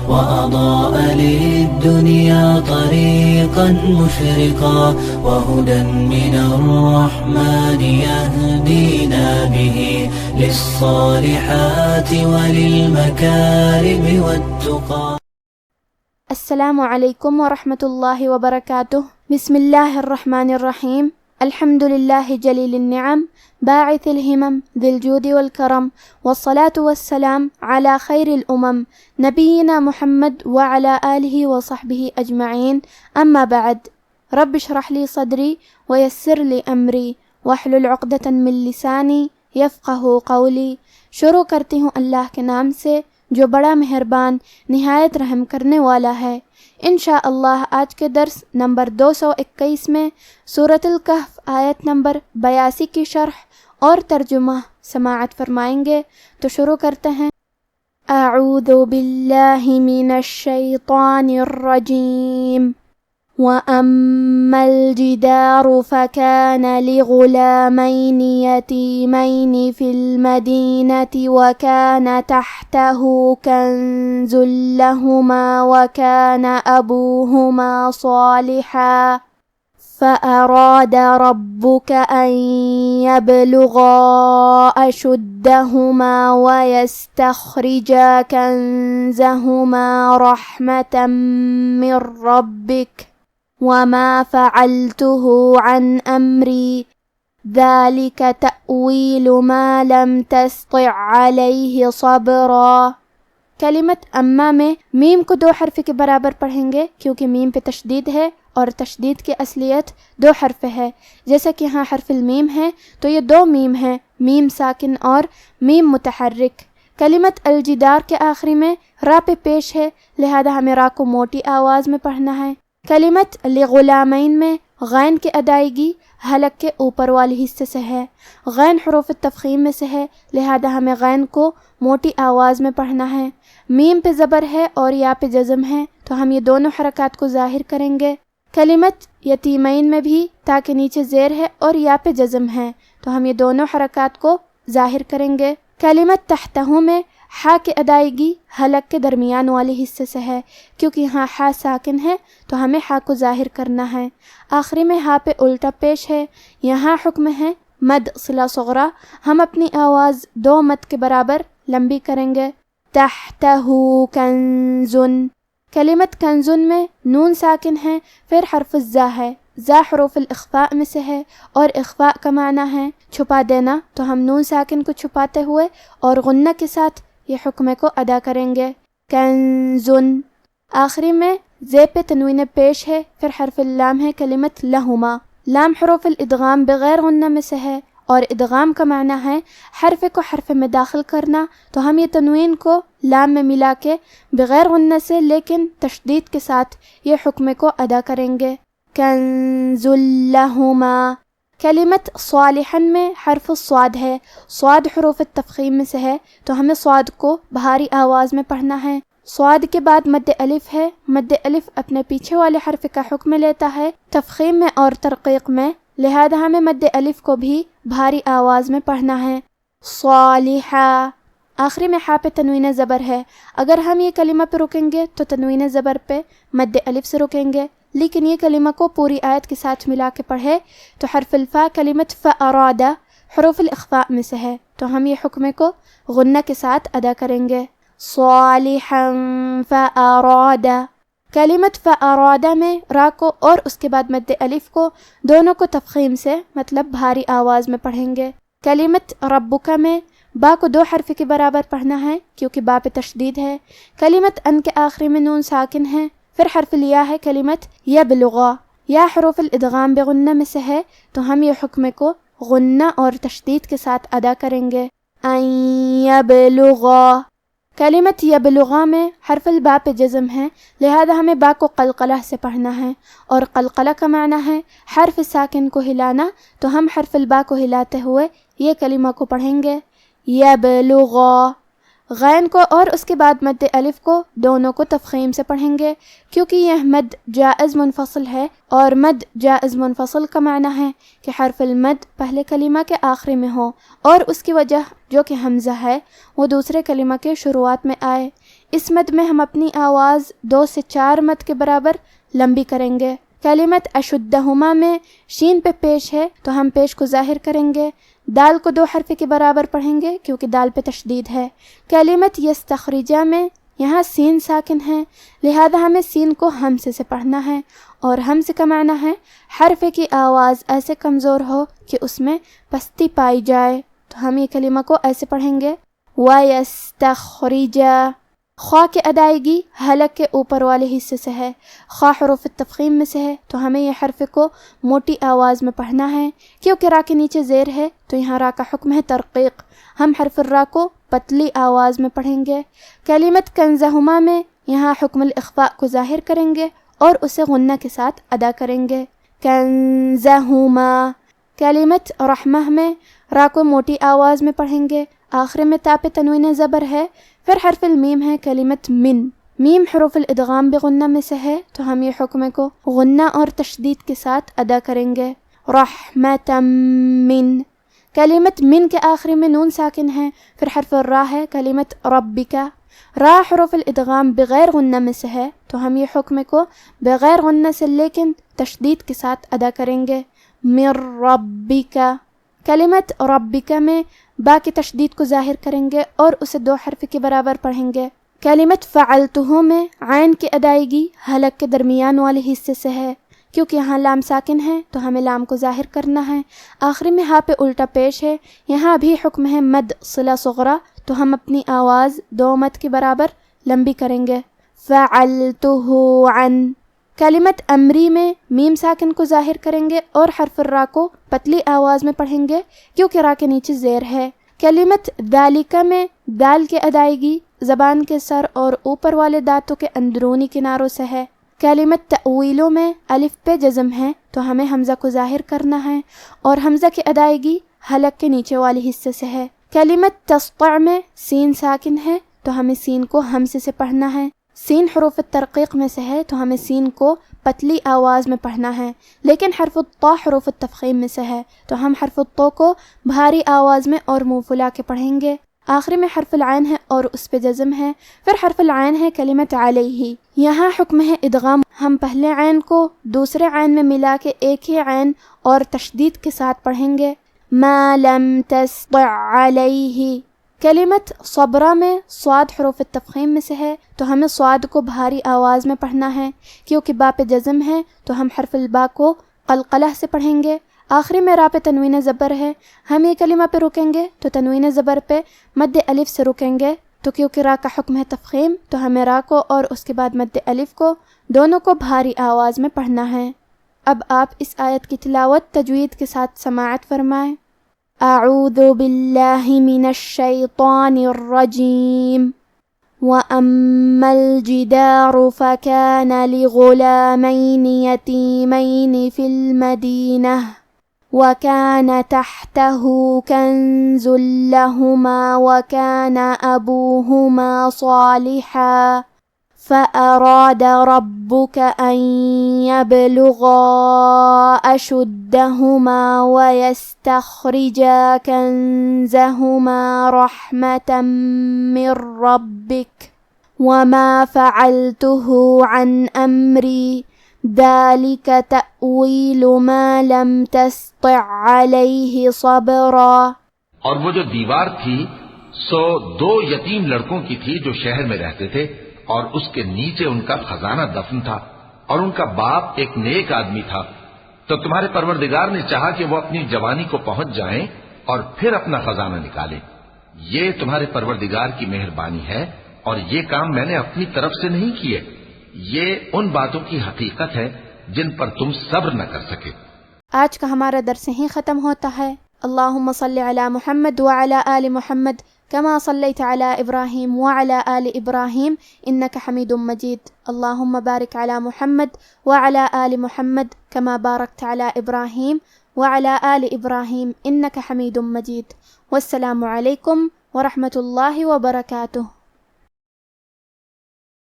وأضاء للدنيا طريقا مشرقا وهدى من الرحمن يهدينا به للصالحات وللمكارم والتقى. السلام علیکم ورحمۃ اللہ وبرکاتہ. بسم اللہ الرحمن الرحیم. الحمد للہ جلیل النعم باعث الہمم ذی الجود والکرم والصلاة والسلام علی خیر الامم نبینا محمد وعلی آلہ وصحبہ اجمعین. اما بعد. رب اشرح لی صدری ویسر لی امری واحلل عقدۃ من لسانی یفقہ قولی. شروع کرتی ہوں اللہ کے نام سے جو بڑا مہربان نہایت رحم کرنے والا ہے. انشاءاللہ آج کے درس نمبر 221 میں سورۃ الکہف آیت نمبر 82 کی شرح اور ترجمہ سماعت فرمائیں گے. تو شروع کرتے ہیں. اعوذ باللہ من الشیطان الرجیم. وَأَمَّا الْجِدَارُ فَكَانَ لِغُلَامَيْنِ يَتِيمَيْنِ فِي الْمَدِينَةِ وَكَانَ تَحْتَهُ كَنْزٌ لَهُمَا وَكَانَ أَبُوهُمَا صَالِحًا فَأَرَادَ رَبُّكَ أَنْ يَبْلُغَا أَشُدَّهُمَا وَيَسْتَخْرِجَا كَنْزَهُمَا رَحْمَةً مِّن رَّبِّكَ وَمَا فَعَلْتُهُ عَنْ أَمْرِي ذَلِكَ تَأْوِيلُ مَا لَمْ تَسْطِعْ عَلَيْهِ صَبْرًا. کلمت اما میں میم کو 2 حرف کے برابر پڑھیں گے کیونکہ میم پہ تشدید ہے اور تشدید کی اصلیت 2 حرف ہے. جیسا کہ یہاں حرف المیم ہے تو یہ 2 میم ہیں، میم ساکن اور میم متحرک. کلمت الجدار کے آخری میں را پہ پیش ہے لہذا ہمیں را کو موٹی آواز میں پڑھنا ہے. کلمت لغلامین میں غین کی ادائیگی حلق کے اوپر والی حصے سے ہے. غین حروف تفخیم میں سے ہے لہذا ہمیں غین کو موٹی آواز میں پڑھنا ہے. میم پہ زبر ہے اور یا پہ جزم ہے تو ہم یہ دونوں حرکات کو ظاہر کریں گے. کلمت یتیمین میں بھی تا کے نیچے زیر ہے اور یا پہ جزم ہے تو ہم یہ دونوں حرکات کو ظاہر کریں گے. کلمت تحتہ میں ہا کی ادائیگی حلق کے درمیان والے حصے سے ہے کیونکہ یہاں ہا ساکن ہے تو ہمیں ہا کو ظاہر کرنا ہے. آخری میں ہا پہ الٹا پیش ہے. یہاں حکم ہے مد صلہ صغرا. ہم اپنی آواز 2 مد کے برابر لمبی کریں گے. تحتہ کنزن. کلمت کنزن میں نون ساکن ہے پھر حرف الزا ہے. زا حروف الاخفاء میں سے ہے اور اخفاء کا معنی ہے چھپا دینا تو ہم نون ساکن کو چھپاتے ہوئے اور غنہ کے ساتھ یہ حکم کو ادا کریں گے. کنزن. آخری میں زے پہ تنوین پیش ہے پھر حرف اللام ہے کلمت لہما. لام حروف الادغام بغیر غنہ میں سے ہے اور ادغام کا معنی ہے حرف کو حرف میں داخل کرنا تو ہم یہ تنوین کو لام میں ملا کے بغیر غنہ سے لیکن تشدید کے ساتھ یہ حکم کو ادا کریں گے. کنز لہما. کلمت صالحا میں حرف الصاد ہے. صاد حروف تفخیم میں سے ہے تو ہمیں صاد کو بھاری آواز میں پڑھنا ہے. صاد کے بعد مد الف ہے. مد الف اپنے پیچھے والے حرف کا حکم لیتا ہے تفخیم میں اور ترقیق میں لہذا ہمیں مد الف کو بھی بھاری آواز میں پڑھنا ہے. صالحا. آخری میں ہا پہ تنوین زبر ہے. اگر ہم یہ کلمہ پہ رکیں گے تو تنوین زبر پہ مد الف سے رکیں گے لیکن یہ کلمہ کو پوری آیت کے ساتھ ملا کے پڑھے تو حرف الفا کلمت فأراد حروف الاخفاء میں سے ہے تو ہم یہ حکم کو غنہ کے ساتھ ادا کریں گے. صالحا فأراد. کلمت فأراد میں را کو اور اس کے بعد مد الف کو دونوں کو تفخیم سے مطلب بھاری آواز میں پڑھیں گے. کلمت ربک میں با کو 2 حرف کے برابر پڑھنا ہے کیونکہ با پہ تشدید ہے. کلمت ان کے آخری میں نون ساکن ہے پھر حرف لیا ہے کلمت یبلغا. یا حروف الادغام بغنہ میں سے ہے تو ہم یہ حکم کو غنہ اور تشدید کے ساتھ ادا کریں گے. ان یبلغا. کلمت یبلغا میں حرف البا پہ جزم ہے لہذا ہمیں با کو قلقلہ سے پڑھنا ہے اور قلقلہ کا معنی ہے حرف ساکن کو ہلانا تو ہم حرف البا کو ہلاتے ہوئے یہ کلمہ کو پڑھیں گے. یبلغا. غین کو اور اس کے بعد مد الف کو دونوں کو تفخیم سے پڑھیں گے، کیونکہ یہ مد جائز منفصل ہے، اور مد جائز منفصل کا معنی ہے کہ حرف المد پہلے کلمہ کے آخری میں ہو، اور اس کی وجہ جو کہ حمزہ ہے وہ دوسرے کلمہ کے شروعات میں آئے۔ اس مد میں ہم اپنی آواز 2 سے 4 مد کے برابر لمبی کریں گے۔ کلمت اشدہما میں شین پہ پیش ہے تو ہم پیش کو ظاہر کریں گے، دال کو 2 حرف کے برابر پڑھیں گے کیونکہ دال پہ تشدید ہے۔ کلمت یستخرجہ میں یہاں سین ساکن ہے، لہذا ہمیں سین کو ہمزے سے پڑھنا ہے، اور ہمزے کا معنی ہے حرف کی آواز ایسے کمزور ہو کہ اس میں پستی پائی جائے، تو ہم یہ کلمہ کو ایسے پڑھیں گے وَيَسْتَخْرِجَ۔ خواہ کی ادائیگی حلق کے اوپر والے حصے سے ہے، خواہ حروف تفخیم میں سے ہے، تو ہمیں یہ حرف کو موٹی آواز میں پڑھنا ہے، کیونکہ را کے نیچے زیر ہے تو یہاں را کا حکم ہے ترقیق، ہم حرف الرا کو پتلی آواز میں پڑھیں گے۔ کلمت کنزہما میں یہاں حکم الاخفاء کو ظاہر کریں گے اور اسے غنہ کے ساتھ ادا کریں گے، کنزہما۔ کلمت رحمہ میں را کو موٹی آواز میں پڑھیں گے، آخر میں تا پہ تنوین زبر ہے، پھر حرف المیم ہے کلمت من، میم حروف الادغام بغنہ میں سے ہے تو ہم یہ حکم کو غنہ اور تشدید کے ساتھ ادا کریں گے، رحمتا من۔ کلمت من کے آخری میں نون ساکن ہے، پھر حرف الرا ہے کلمت ربکا، را حروف الادغام بغیر غنہ میں سے ہے تو ہم یہ حکم کو بغیر غنہ سے لیکن تشدید کے ساتھ ادا کریں گے، من ربکا۔ کلمت ربکا میں با کی تشدید کو ظاہر کریں گے اور اسے 2 حرف کے برابر پڑھیں گے۔ کلمت فعلتہ میں عین کی ادائیگی حلق کے درمیان والے حصے سے ہے، کیونکہ یہاں لام ساکن ہے تو ہمیں لام کو ظاہر کرنا ہے، آخری میں ہا پہ الٹا پیش ہے، یہاں بھی حکم ہے مد صلہ صغرا تو ہم اپنی آواز 2 مد کے برابر لمبی کریں گے، فعلتہ عن۔ کلمت امری میں میم ساکن کو ظاہر کریں گے اور حرف الرا کو پتلی آواز میں پڑھیں گے کیونکہ را کے نیچے زیر ہے۔ کلمت ذالکہ میں دال کی ادائیگی زبان کے سر اور اوپر والے دانتوں کے اندرونی کناروں سے ہے۔ کلمت تأویلوں میں الف پہ جزم ہے تو ہمیں حمزہ کو ظاہر کرنا ہے اور حمزہ کی ادائیگی حلق کے نیچے والے حصے سے ہے۔ کلمت تسطع میں سین ساکن ہے تو ہمیں سین کو ہمزے سے پڑھنا ہے، سین حروف ترقیق میں سے ہے تو ہمیں سین کو پتلی آواز میں پڑھنا ہے، لیکن حرف الطا حروف تفخیم میں سے ہے تو ہم حرف الطا کو بھاری آواز میں اور منہ پھلا کے پڑھیں گے، آخری میں حرف العین ہے اور اس پہ جزم ہے، پھر حرف العین ہے کلمت علیہ، یہاں حکم ہے ادغام، ہم پہلے عین کو دوسرے عین میں ملا کے ایک ہی عین اور تشدید کے ساتھ پڑھیں گے، ما لم تستطع علیہ۔ کلمت صبرہ میں صاد حروف تفخیم میں سے ہے تو ہمیں صاد کو بھاری آواز میں پڑھنا ہے، کیونکہ با پہ جزم ہے تو ہم حرف البا کو قلقلہ سے پڑھیں گے، آخری میں را پہ تنوین زبر ہے، ہم یہ کلمہ پہ رکیں گے تو تنوین زبر پہ مد الف سے رکیں گے، تو کیونکہ را کا حکم ہے تفخیم تو ہمیں را کو اور اس کے بعد مد الف کو دونوں کو بھاری آواز میں پڑھنا ہے۔ اب آپ اس آیت کی تلاوت تجوید کے ساتھ سماعت فرمائیں۔ اعوذ باللہ من الشیطان الرجیم وَأَمَّا الْجِدَارُ فَكَانَ لِغُلَامَيْنِ يَتِيمَيْنِ فِي الْمَدِينَةِ وَكَانَ تَحْتَهُ كَنْزٌ لَهُمَا وَكَانَ أَبُوهُمَا صَالِحًا فَأَرَادَ رَبُّكَ أَنْ يَبْلُغَا أَشُدَّهُمَا وَيَسْتَخْرِجَا كَنْزَهُمَا رَحْمَةً مِّن رَّبِّكَ وَمَا فَعَلْتُهُ عَنْ أَمْرِي ذَلِكَ تَأْوِيلُ مَا لَمْ تَسْطِع عَلَيْهِ صَبْرًا۔ اور وہ جو دیوار تھی سو 2 یتیم لڑکوں کی تھی جو شہر میں رہتے تھے، اور اس کے نیچے ان کا خزانہ دفن تھا، اور ان کا باپ ایک نیک آدمی تھا، تو تمہارے پروردگار نے چاہا کہ وہ اپنی جوانی کو پہنچ جائیں اور پھر اپنا خزانہ نکالیں۔ یہ تمہارے پروردگار کی مہربانی ہے، اور یہ کام میں نے اپنی طرف سے نہیں کیے، یہ ان باتوں کی حقیقت ہے جن پر تم صبر نہ کر سکے۔ آج کا ہمارا درس یہیں ختم ہوتا ہے۔ اللہم صلی علی محمد وعلی آل محمد كما صليت على إبراهيم وعلى آل إبراهيم إنك حميد مجيد، اللهم بارك على محمد وعلى آل محمد كما باركت على إبراهيم وعلى آل إبراهيم إنك حميد مجيد، والسلام عليكم ورحمۃ اللہ وبرکاتہ.